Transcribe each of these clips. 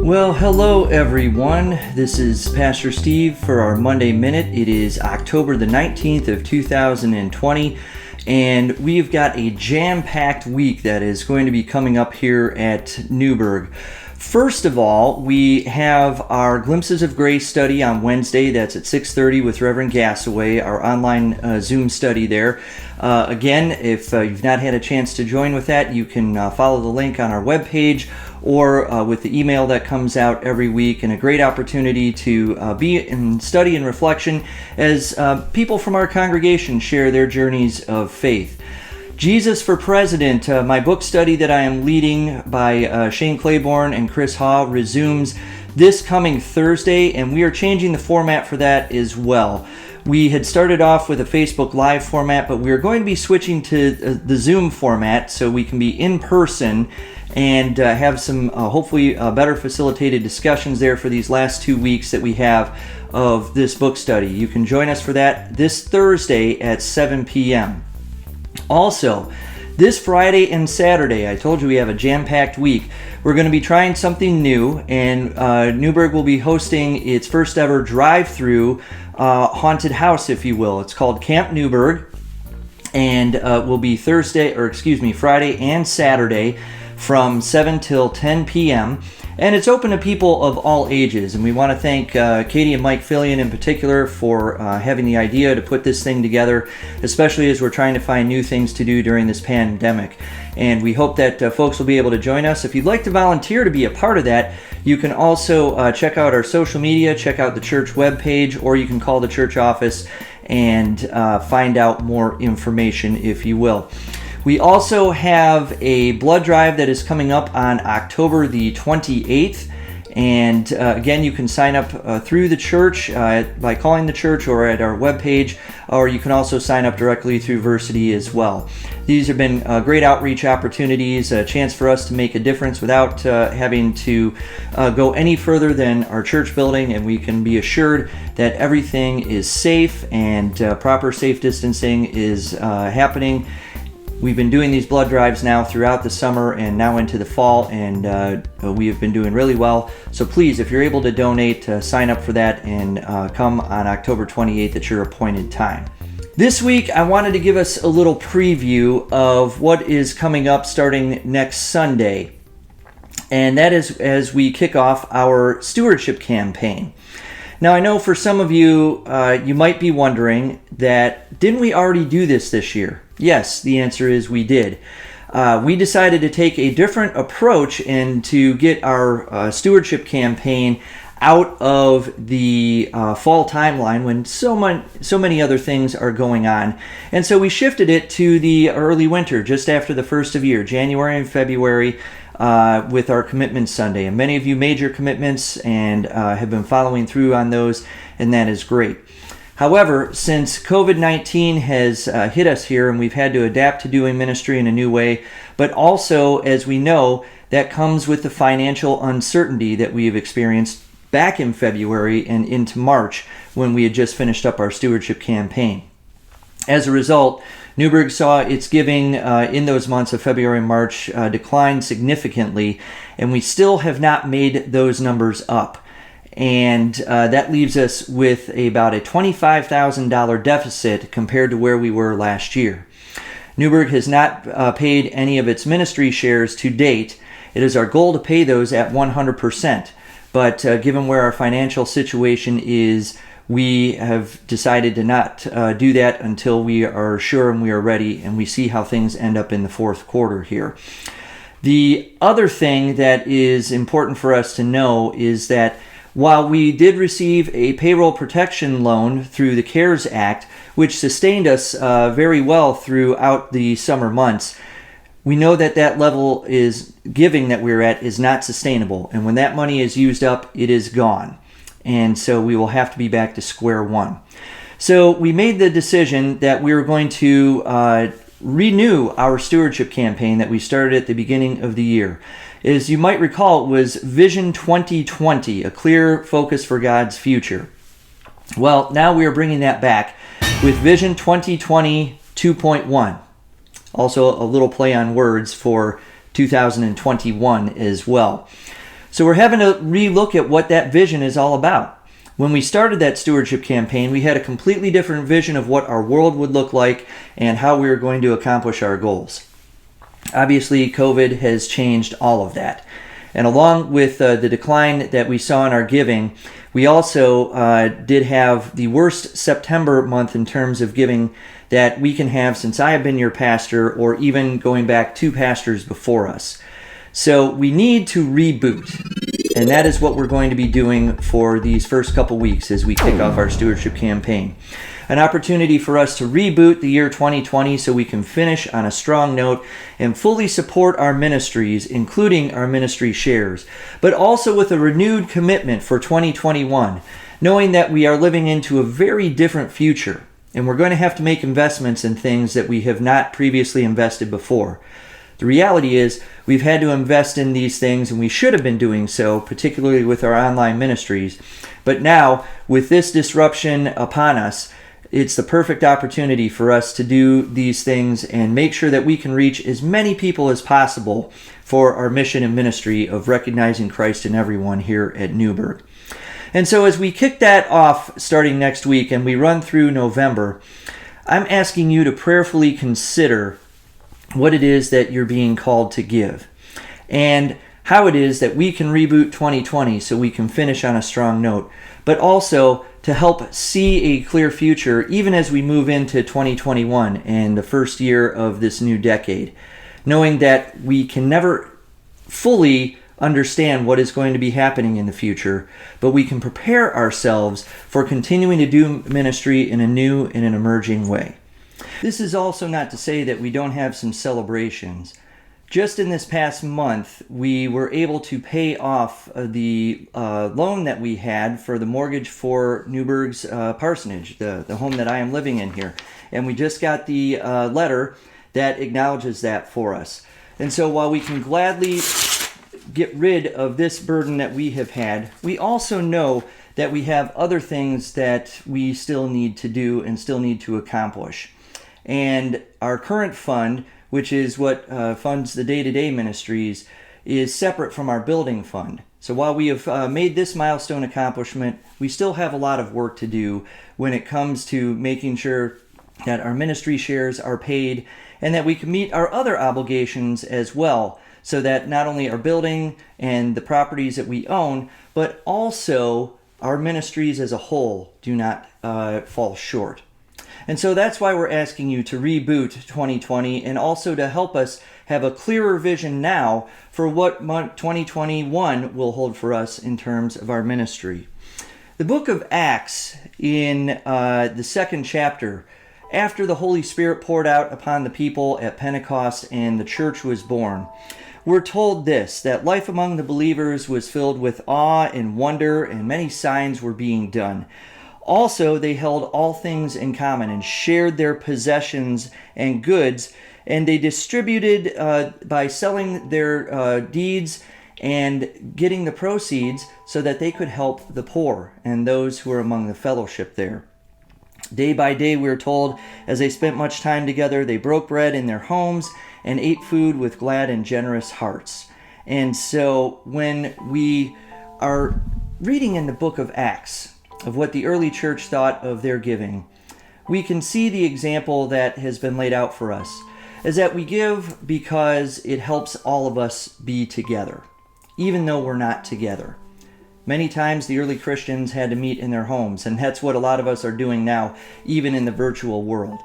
Well, hello everyone. This is Pastor Steve for our Monday Minute. It is October the 19th of 2020, and we've got a jam-packed week that is going to be coming up here at Newberg. First of all, we have our Glimpses of Grace study on Wednesday. That's at 6:30 with Reverend Gassaway, our online Zoom study there. Again, if you've not had a chance to join with that, you can follow the link on our webpage or with the email that comes out every week, and a great opportunity to be in study and reflection as people from our congregation share their journeys of faith. Jesus for President, my book study that I am leading by Shane Claiborne and Chris Haw resumes this coming Thursday, and we are changing the format for that as well. We had started off with a Facebook Live format, but we are going to be switching to the Zoom format so we can be in person and have some hopefully better facilitated discussions there for these last 2 weeks that we have of this book study. You can join us for that this Thursday at 7 p.m. Also, this Friday and Saturday, I told you we have a jam-packed week. We're going to be trying something new, and Newberg will be hosting its first ever drive-through haunted house, if you will. It's called Camp Newberg, and will be Friday and Saturday from 7 till 10 p.m. And it's open to people of all ages. And we want to thank Katie and Mike Fillion in particular for having the idea to put this thing together, especially as we're trying to find new things to do during this pandemic. And we hope that folks will be able to join us. If you'd like to volunteer to be a part of that, you can also check out our social media, check out the church webpage, or you can call the church office and find out more information, if you will. We also have a blood drive that is coming up on October the 28th. And again, you can sign up through the church by calling the church or at our webpage, or you can also sign up directly through Versity as well. These have been great outreach opportunities, a chance for us to make a difference without having to go any further than our church building, and we can be assured that everything is safe and proper safe distancing is happening. We've been doing these blood drives now throughout the summer and now into the fall, and we have been doing really well. So please, if you're able to donate, sign up for that and come on October 28th at your appointed time. This week, I wanted to give us a little preview of what is coming up starting next Sunday, and that is as we kick off our Stewardship Campaign. Now, I know for some of you, you might be wondering that, didn't we already do this year? Yes, the answer is we did. We decided to take a different approach and to get our Stewardship Campaign out of the fall timeline when so many other things are going on. And so we shifted it to the early winter, just after the first of year, January and February, with our Commitment Sunday. And many of you made your commitments and have been following through on those, and that is great. However, since COVID-19 has hit us here and we've had to adapt to doing ministry in a new way, but also, as we know, that comes with the financial uncertainty that we have experienced back in February and into March when we had just finished up our Stewardship Campaign. As a result, Newberg saw its giving in those months of February and March decline significantly, and we still have not made those numbers up. And that leaves us with about a $25,000 deficit compared to where we were last year. Newberg has not paid any of its ministry shares to date. It is our goal to pay those at 100%. But given where our financial situation is, we have decided to not do that until we are sure and we are ready and we see how things end up in the fourth quarter here. The other thing that is important for us to know is that while we did receive a payroll protection loan through the CARES Act, which sustained us very well throughout the summer months, we know that that level is giving that we're at is not sustainable. And when that money is used up, it is gone. And so we will have to be back to square one. So we made the decision that we were going to renew our stewardship campaign that we started at the beginning of the year. As you might recall, it was Vision 2020, a clear focus for God's future. Well, now we are bringing that back with Vision 2020 2.1. Also a little play on words for 2021 as well. So we're having to relook at what that vision is all about. When we started that stewardship campaign, we had a completely different vision of what our world would look like and how we were going to accomplish our goals. Obviously, COVID has changed all of that. And along with the decline that we saw in our giving, we also did have the worst September month in terms of giving that we can have since I have been your pastor, or even going back 2 pastors before us. So we need to reboot. And that is what we're going to be doing for these first couple weeks as we kick off our stewardship campaign. An opportunity for us to reboot the year 2020 so we can finish on a strong note and fully support our ministries, including our ministry shares, but also with a renewed commitment for 2021, knowing that we are living into a very different future, and we're going to have to make investments in things that we have not previously invested before. The reality is we've had to invest in these things, and we should have been doing so, particularly with our online ministries. But now, with this disruption upon us, it's the perfect opportunity for us to do these things and make sure that we can reach as many people as possible for our mission and ministry of recognizing Christ in everyone here at Newberg. And so as we kick that off starting next week and we run through November, I'm asking you to prayerfully consider what it is that you're being called to give, and how it is that we can reboot 2020 so we can finish on a strong note, but also to help see a clear future even as we move into 2021 and the first year of this new decade, knowing that we can never fully understand what is going to be happening in the future, but we can prepare ourselves for continuing to do ministry in a new and an emerging way. This is also not to say that we don't have some celebrations. Just in this past month, we were able to pay off the loan that we had for the mortgage for Newberg's parsonage, the home that I am living in here. And we just got the letter that acknowledges that for us. And so while we can gladly get rid of this burden that we have had, we also know that we have other things that we still need to do and still need to accomplish. And our current fund, which is what funds the day-to-day ministries, is separate from our building fund. So while we have made this milestone accomplishment, we still have a lot of work to do when it comes to making sure that our ministry shares are paid and that we can meet our other obligations as well, so that not only our building and the properties that we own, but also our ministries as a whole do not fall short. And so that's why we're asking you to reboot 2020 and also to help us have a clearer vision now for what 2021 will hold for us in terms of our ministry. The book of Acts, in the 2nd chapter, after the Holy Spirit poured out upon the people at Pentecost and the church was born, we're told this, that life among the believers was filled with awe and wonder, and many signs were being done. Also, they held all things in common and shared their possessions and goods, and they distributed by selling their deeds and getting the proceeds so that they could help the poor and those who were among the fellowship there. Day by day, we're told, as they spent much time together, they broke bread in their homes and ate food with glad and generous hearts. And so when we are reading in the book of Acts of what the early church thought of their giving, we can see the example that has been laid out for us, is that we give because it helps all of us be together, even though we're not together. Many times the early Christians had to meet in their homes, and that's what a lot of us are doing now, even in the virtual world.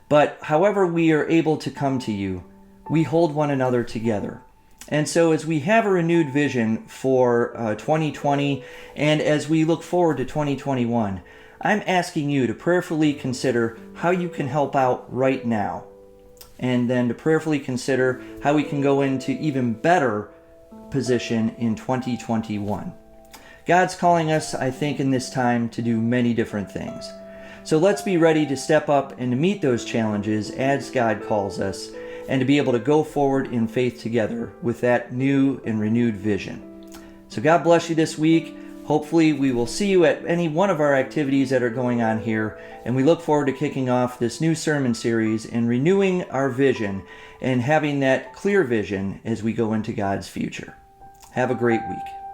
But however we are able to come to you, we hold one another together. And so as we have a renewed vision for 2020, and as we look forward to 2021, I'm asking you to prayerfully consider how you can help out right now, and then to prayerfully consider how we can go into even better position in 2021. God's calling us, I think, in this time to do many different things. So let's be ready to step up and to meet those challenges as God calls us, and to be able to go forward in faith together with that new and renewed vision. So God bless you this week. Hopefully we will see you at any one of our activities that are going on here, and we look forward to kicking off this new sermon series and renewing our vision and having that clear vision as we go into God's future. Have a great week.